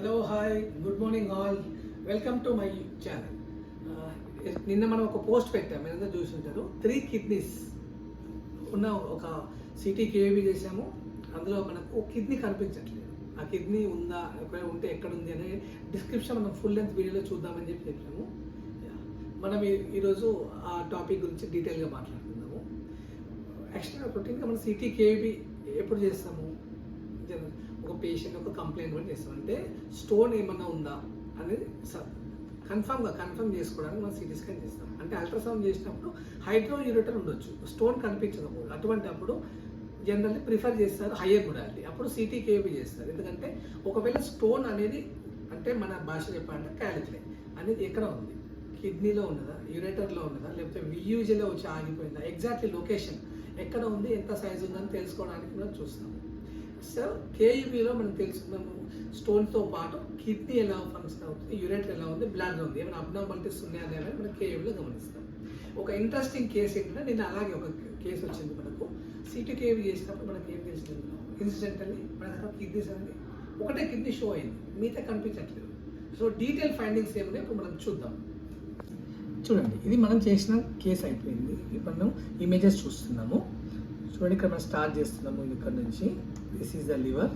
Hello hi good morning all, welcome to my channel. నిన్న మనం ఒక పోస్ట్ పెట్టాం, మీరంతా చూసి ఉంటారు. 3 కిడ్నీస్ ఉన్న ఒక సిటీ కేవీ చేసాము. అందులో మనకు ఒక కిడ్నీ కనిపించట్లేదు. ఆ కిడ్నీ ఉందా, ఒకవేళ ఉంటే ఎక్కడ ఉంది అనే డిస్క్రిప్షన్ మనం ఫుల్ లెంత్ వీడియోలో చూద్దామని చెప్పాము. మనం ఈరోజు ఆ టాపిక్ గురించి డీటెయిల్గా మాట్లాడుకుందాము. యాక్చువల్గా రొటీన్గా మనం సిటీ కేవీ ఎప్పుడు చేస్తాము? ఒక పేషెంట్ ఒక కంప్లైంట్ కూడా చేస్తాం, అంటే స్టోన్ ఏమన్నా ఉందా అనేది కన్ఫర్మ్ చేసుకోవడానికి మనం సిటీ స్కాన్ చేస్తాం. అంటే అల్ట్రాసౌండ్ చేసినప్పుడు హైడ్రోయూరేటర్ ఉండొచ్చు, స్టోన్ కనిపించకపోదు. అటువంటి అప్పుడు జనరల్లీ ప్రిఫర్ చేస్తారు హయ్యర్ మొడాలిటీ, అప్పుడు సిటీ కేవీ చేస్తారు. ఎందుకంటే ఒకవేళ స్టోన్ అనేది, అంటే మన భాష చెప్పాలంటే క్యాలిక్యులే అనేది ఎక్కడ ఉంది, కిడ్నీలో ఉన్నదా, యూరేటర్లో ఉన్నదా, లేకపోతే వియూజీలో వచ్చి ఆగిపోయిందా, ఎగ్జాక్ట్లీ లొకేషన్ ఎక్కడ ఉంది, ఎంత సైజు ఉందని తెలుసుకోవడానికి మనం చూస్తాము. సో కేయూబీలో మనం తెలుసుకున్నాము స్టోన్తో పాటు కిడ్నీ ఎలా ఫంక్షన్ అవుతుంది, యూరేటర్ ఎలా ఉంది, బ్లడ్ ఉంది, ఏమైనా అబ్నార్మాలిటీస్ ఉన్నాయా అనేది మనం కేయూబీలో గమనిస్తాం. ఒక ఇంట్రెస్టింగ్ కేసు ఏంటంటే, నిన్న అలాగే ఒక కేసు వచ్చింది మనకు. సిటీ కేవీ చేసినప్పుడు మనకి ఏం తెలిసింది, ఇన్సిడెంటల్లీ మన కిడ్నీస్ అనేది ఒకటే కిడ్నీ షో అయింది, మిగతా కనిపించట్లేదు. సో డీటెయిల్ ఫైండింగ్స్ ఏమైనా ఇప్పుడు మనం చూద్దాం. చూడండి, ఇది మనం చేసిన కేసు అయిపోయింది. ఇప్పుడు మనం ఇమేజెస్ చూస్తున్నాము. చూడండి, ఇక్కడ మనం స్టార్ట్ చేస్తున్నాము. ఇక్కడ నుంచి దిస్ ఈజ్ ద లివర్,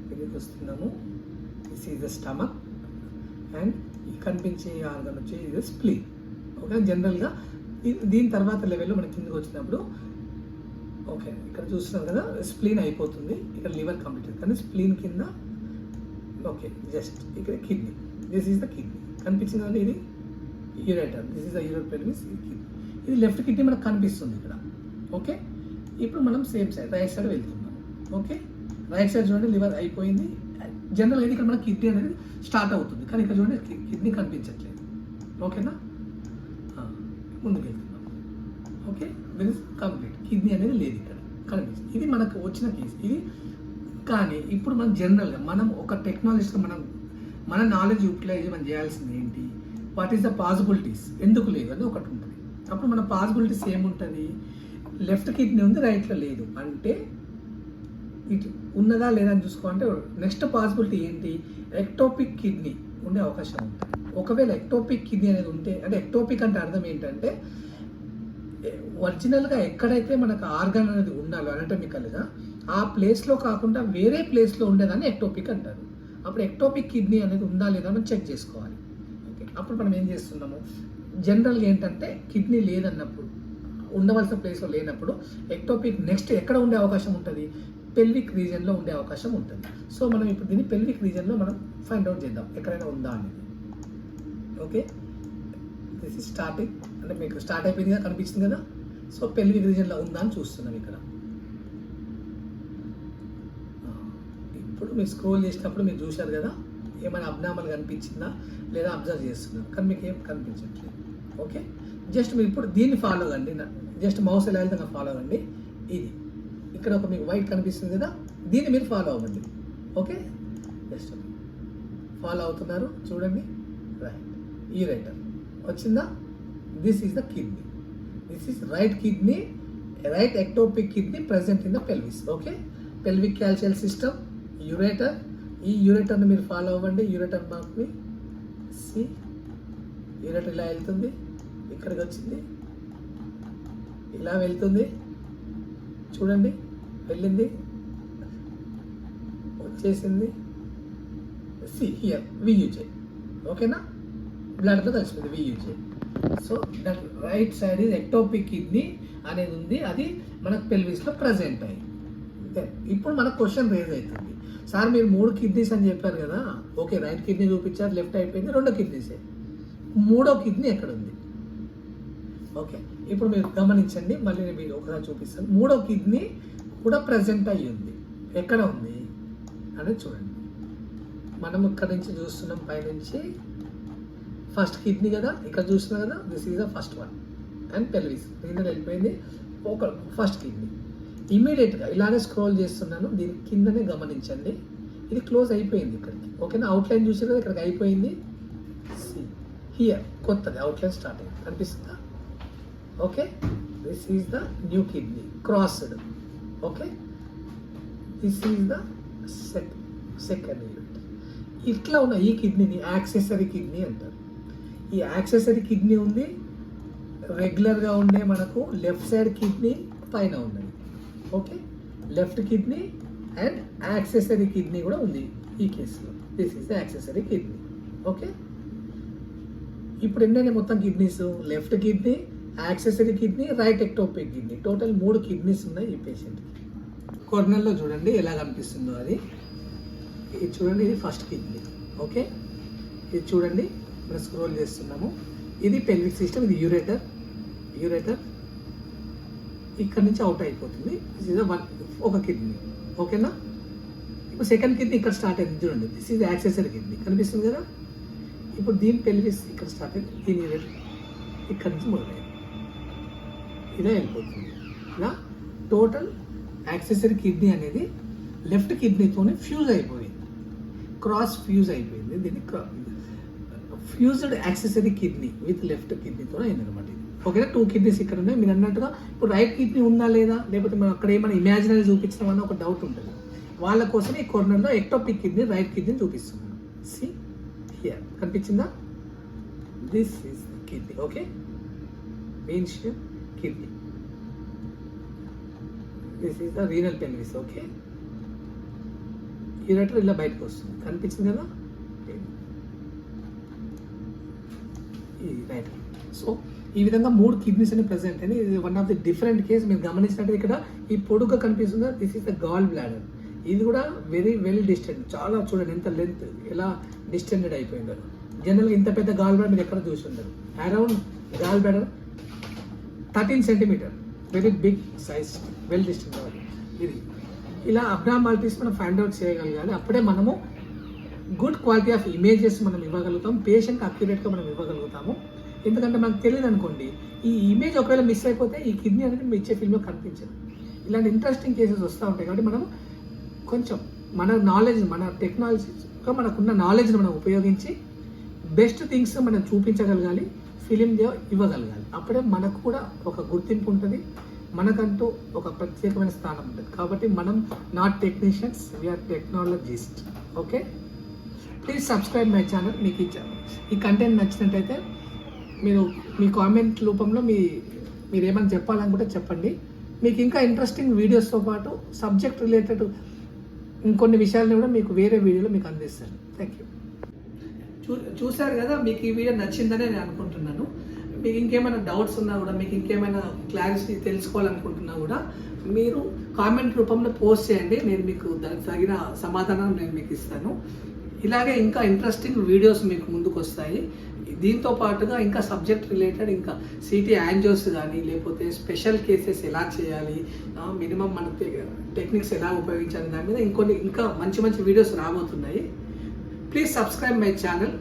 ఇక్కడికి వస్తున్నాము. This is the stomach and ఈ కనిపించే ఆర్గన్ వచ్చి ఇది స్ప్లీన్. ఓకే, జనరల్గా దీని తర్వాత లెవెల్లో మనం కిందకి వచ్చినప్పుడు ఓకే ఇక్కడ చూస్తున్నాం కదా, స్ప్లీన్ అయిపోతుంది. ఇక్కడ లివర్ కంప్లీట్, కానీ స్ప్లీన్ కింద ఓకే జస్ట్ ఇక్కడ kidney, this is the kidney కనిపించింది కదా, ఇది ureter, this is the ureter pelvis, ఇది కిడ్నీ, ఇది లెఫ్ట్ కిడ్నీ మనకు కనిపిస్తుంది ఇక్కడ. ఓకే, ఇప్పుడు మనం సేమ్ సైడ్ రైట్ సైడ్ వెళ్తున్నాం. ఓకే, రైట్ సైడ్ చూడండి, లివర్ అయిపోయింది. జనరల్ అయితే ఇక్కడ మన కిడ్నీ అనేది స్టార్ట్ అవుతుంది, కానీ ఇక్కడ చూడండి కిడ్నీ కనిపించట్లేదు. ఓకేనా, ముందుకు వెళ్తున్నాం. Okay, this is complete, kidney అనేది లేదు ఇక్కడ కనిపిస్తుంది. ఇది మనకు వచ్చిన కేసు ఇది. కానీ ఇప్పుడు మనం జనరల్గా మనం ఒక టెక్నాలజీగా మన నాలెడ్జ్ యూటిలైజ్ మనం చేయాల్సింది ఏంటి, వాట్ ఈస్ ద పాసిబిలిటీస్, ఎందుకు లేదు అని ఒకటి ఉంటుంది. అప్పుడు మన పాసిబిలిటీస్ ఏముంటుంది, లెఫ్ట్ కిడ్నీ ఉంది, రైట్లో లేదు, అంటే ఇటు ఉన్నదా లేదా అని చూసుకోవాలంటే నెక్స్ట్ పాసిబిలిటీ ఏంటి, ఎక్టోపిక్ కిడ్నీ ఉండే అవకాశం ఉంటుంది. ఒకవేళ ఎక్టోపిక్ కిడ్నీ అనేది ఉంటే, అంటే ఎక్టోపిక్ అంటే అర్థం ఏంటంటే ఒరిజినల్గా ఎక్కడైతే మనకు ఆర్గాన్ అనేది ఉండాలో అనటమికల్గా ఆ ప్లేస్లో కాకుండా వేరే ప్లేస్లో ఉండేదాన్ని ఎక్టోపిక్ అంటారు. అప్పుడు ఎక్టోపిక్ కిడ్నీ అనేది ఉందా లేదా మనం చెక్ చేసుకోవాలి. ఓకే, అప్పుడు మనం ఏం చేస్తున్నాము, జనరల్గా ఏంటంటే కిడ్నీ లేదన్నప్పుడు, ఉండవలసిన ప్లేస్లో లేనప్పుడు ఎక్టోపిక్ నెక్స్ట్ ఎక్కడ ఉండే అవకాశం ఉంటుంది, పెల్విక్ రీజియన్లో ఉండే అవకాశం ఉంటుంది. సో మనం ఇప్పుడు దీన్ని పెల్విక్ రీజియన్లో మనం ఫైండ్ అవుట్ చేద్దాం ఎక్కడైనా ఉందా అనేది. ఓకే, దిస్ ఇస్ స్టార్టింగ్, అంటే మీకు స్టార్ట్ అయిపోయింది కదా, కనిపిస్తుంది కదా. సో పెల్విక్ రీజియన్లో ఉందా అని చూస్తున్నాం ఇక్కడ. ఇప్పుడు మీరు స్క్రోల్ చేసినప్పుడు మీరు చూశారు కదా, ఏమైనా అబ్నార్మల్ కనిపించిందా లేదా అబ్జర్వ్ చేస్తున్నారు, కానీ మీకు ఏం కనిపించట్లేదు. ఓకే, జస్ట్ మీరు ఇప్పుడు దీన్ని ఫాలో అవ్వండి, జస్ట్ మౌస్ ఎలా వెళ్తే ఫాలో అవ్వండి. ఇది ఇక్కడ ఒక మీకు వైట్ కనిపిస్తుంది కదా, దీన్ని మీరు ఫాలో అవ్వండి. ఓకే, జస్ట్ ఫాలో అవుతున్నారు చూడండి. రైట్, యూరేటర్ వచ్చిందా, this is the kidney, this is right kidney, right ectopic kidney present in the pelvis. Okay, pelvic calyceal system, ureter, ఈ యూరేటర్ని మీరు ఫాలో అవ్వండి. యూరేటర్ మార్క్ని సి, యూరేటర్ ఇలా వెళ్తుంది, ఇక్కడికి వచ్చింది, ఇలా వెళ్తుంది చూడండి, వెళ్ళింది, వచ్చేసింది, సి హియర్ వియూజే. ఓకేనా, బ్లడ్తో కలిసిపోయింది వియూజే. సో దట్ రైట్ సైడ్ ఇది ఎక్టోపిక్ కిడ్నీ అనేది ఉంది, అది మనకు పెల్విస్లో ప్రజెంట్ అయ్యింది. ఇప్పుడు మనకు క్వశ్చన్ రేజ్ అవుతుంది, సార్ మీరు 3 కిడ్నీస్ అని చెప్పారు కదా. ఓకే, రైట్ కిడ్నీ చూపించారు, లెఫ్ట్ అయిపోయింది, 2 కిడ్నీసే, 3వ కిడ్నీ ఎక్కడ ఉంది? ఓకే, ఇప్పుడు మీరు గమనించండి, మళ్ళీ నేను మీకు ఒకసారి చూపిస్తాను. 3వ కిడ్నీ కూడా ప్రజెంట్ అయ్యి ఉంది, ఎక్కడ ఉంది అనేది చూడండి. మనం ఇక్కడ నుంచి చూస్తున్నాం, పైనుంచి ఫస్ట్ కిడ్నీ కదా, ఇక్కడ చూస్తున్నాం కదా, this is the first one and pelvis కింద వెళ్ళిపోయింది. ఒక ఫస్ట్ కిడ్నీ ఇమీడియట్గా ఇలానే స్క్రోల్ చేస్తున్నాను, దీని కిందనే గమనించండి, ఇది క్లోజ్ అయిపోయింది ఇక్కడికి. ఓకేనా, అవుట్లైన్ చూసారు కదా, ఇక్కడికి అయిపోయింది. హియర్ కొత్తది అవుట్లైన్ స్టార్ట్ అయింది, కనిపిస్తుందా? Okay, this is the new kidney crossed. Okay, this is the second ureter. ఇట్లా ఉన్న ఈ కిడ్నీని యాక్సెసరీ కిడ్నీ అంటారు. ఈ యాక్సెసరీ కిడ్నీ ఉంది, రెగ్యులర్గా ఉండే మనకు లెఫ్ట్ సైడ్ కిడ్నీ పైన ఉన్నది. Okay, left kidney and accessory kidney కూడా ఉంది ఈ కేసులో. This is the accessory kidney. Okay, ఇప్పుడు ఎన్నైనా మొత్తం kidneys? Left kidney, accessory kidney, right ectopic kidney. Total 3 kidneys ఉన్నాయి ఈ పేషెంట్కి. కార్నర్లో చూడండి ఎలా కనిపిస్తుందో అది. ఇది చూడండి, ఇది ఫస్ట్ కిడ్నీ. ఓకే, ఇది చూడండి, మనం స్క్రోల్ చేస్తున్నాము. ఇది పెల్విక్ సిస్టమ్, ఇది యూరేటర్. ఇక్కడ నుంచి అవుట్ అయిపోతుంది. ఇది ఒక కిడ్నీ. ఓకేనా, ఇప్పుడు సెకండ్ కిడ్నీ ఇక్కడ స్టార్ట్ అయింది చూడండి. దిస్ ఈజ్ యాక్సెసరీ కిడ్నీ, కనిపిస్తుంది కదా. ఇప్పుడు దీని పెల్విస్ ఇక్కడ స్టార్ట్ అయింది, దీని యూరేటర్ ఇక్కడ నుంచి మొదలైంది, ఇదే వెళ్ళిపోతుంది. ఇలా టోటల్ యాక్సెసరీ కిడ్నీ అనేది లెఫ్ట్ కిడ్నీతోనే ఫ్యూజ్ అయిపోయింది, క్రాస్ ఫ్యూజ్ అయిపోయింది. దీన్ని fused accessory kidney with left కిడ్నీతో అయింది అనమాట. ఓకేనా, 2 కిడ్నీస్ ఇక్కడ ఉన్నాయి. మీరు అన్నట్టుగా ఇప్పుడు రైట్ కిడ్నీ ఉందా లేదా, లేకపోతే మనం అక్కడ ఏమైనా ఇమాజినరీ చూపించడం ఒక డౌట్ ఉంటుంది. వాళ్ళ కోసం ఈ కార్నర్లో ఎక్టోపిక్ కిడ్నీ, రైట్ కిడ్నీ చూపిస్తున్నాను. సి హియర్, కనిపించిందా? This is kidney. Okay, main shape kidney. This is the renal pelvis. Okay, ureter ఇలా బయటకు వస్తుంది, కనిపించింది కదా. రైట్. సో ఈ విధంగా 3 కిడ్నీస్ అని ప్రెసెంట్ అని. ఇది one of the different case. మీరు గమనించినట్టు ఇక్కడ ఈ పొడుగా కనిపిస్తుందా, this is the gallbladder. ఇది కూడా వెరీ వెల్ డిస్టెంట్. చాలా చూడండి ఎంత లెంత్, ఎలా డిస్టెండెడ్ అయిపోయిందో. జనరల్గా ఇంత పెద్ద గాల్ బ్లాడర్ మీరు ఎక్కడ చూసి ఉండరు. Around gallbladder 13 centimeter, very big size, well distant. ఇది ఇలా అబ్నార్మాలిటీస్ మనం ఫైండ్ అవుట్ చేయగలగాలి. అప్పుడే మనము గుడ్ క్వాలిటీ ఆఫ్ ఇమేజెస్ మనం ఇవ్వగలుగుతాం, పేషెంట్ అక్యురేట్గా మనం ఇవ్వగలుగుతాము. ఎందుకంటే మనకు తెలియదు అనుకోండి, ఈ ఇమేజ్ ఒకవేళ మిస్ అయిపోతే ఈ కిడ్నీ అనేది మీ ఇచ్చే ఫిల్మ్లో కనిపించదు. ఇలాంటి ఇంట్రెస్టింగ్ కేసెస్ వస్తూ ఉంటాయి. కాబట్టి మనం కొంచెం మన నాలెడ్జ్, మన టెక్నాలజీగా మనకున్న నాలెడ్జ్ని మనం ఉపయోగించి బెస్ట్ థింగ్స్ మనం చూపించగలగాలి, ఫిలిం ఇవ్వగలగాలి. అప్పుడే మనకు కూడా ఒక గుర్తింపు ఉంటుంది, మనకంటూ ఒక ప్రత్యేకమైన స్థానం ఉంటుంది. కాబట్టి మనం not technicians, we are technologist. Okay, please subscribe my channel. మీకు ఈ కంటెంట్ నచ్చినట్టయితే మీరు మీ కామెంట్ రూపంలో మీరు ఏమైనా చెప్పాలనుకుంటే చెప్పండి. మీకు ఇంకా ఇంట్రెస్టింగ్ వీడియోస్తో పాటు సబ్జెక్ట్ రిలేటెడ్ ఇంకొన్ని విషయాలను కూడా మీకు వేరే వీడియోలో మీకు అందిస్తాను. Thank you. చూశారు కదా, మీకు ఈ వీడియో నచ్చిందని నేను అనుకుంటున్నాను. మీకు ఇంకేమైనా డౌట్స్ ఉన్నా కూడా, మీకు ఇంకేమైనా క్లారిటీ తెలుసుకోవాలనుకుంటున్నా కూడా మీరు కామెంట్ రూపంలో పోస్ట్ చేయండి. నేను మీకు దానికి తగిన సమాధానం నేను మీకు ఇస్తాను. ఇలాగే ఇంకా ఇంట్రెస్టింగ్ వీడియోస్ మీకు ముందుకు వస్తాయి. దీంతో పాటుగా ఇంకా సబ్జెక్ట్ రిలేటెడ్, ఇంకా సిటీ యాంజియోస్ కానీ, లేకపోతే స్పెషల్ కేసెస్ ఎలా చేయాలి, మినిమం మన టెక్నిక్స్ ఎలా ఉపయోగించాలి, దాని మీద ఇంకా మంచి మంచి వీడియోస్ రాబోతున్నాయి. Please subscribe my channel.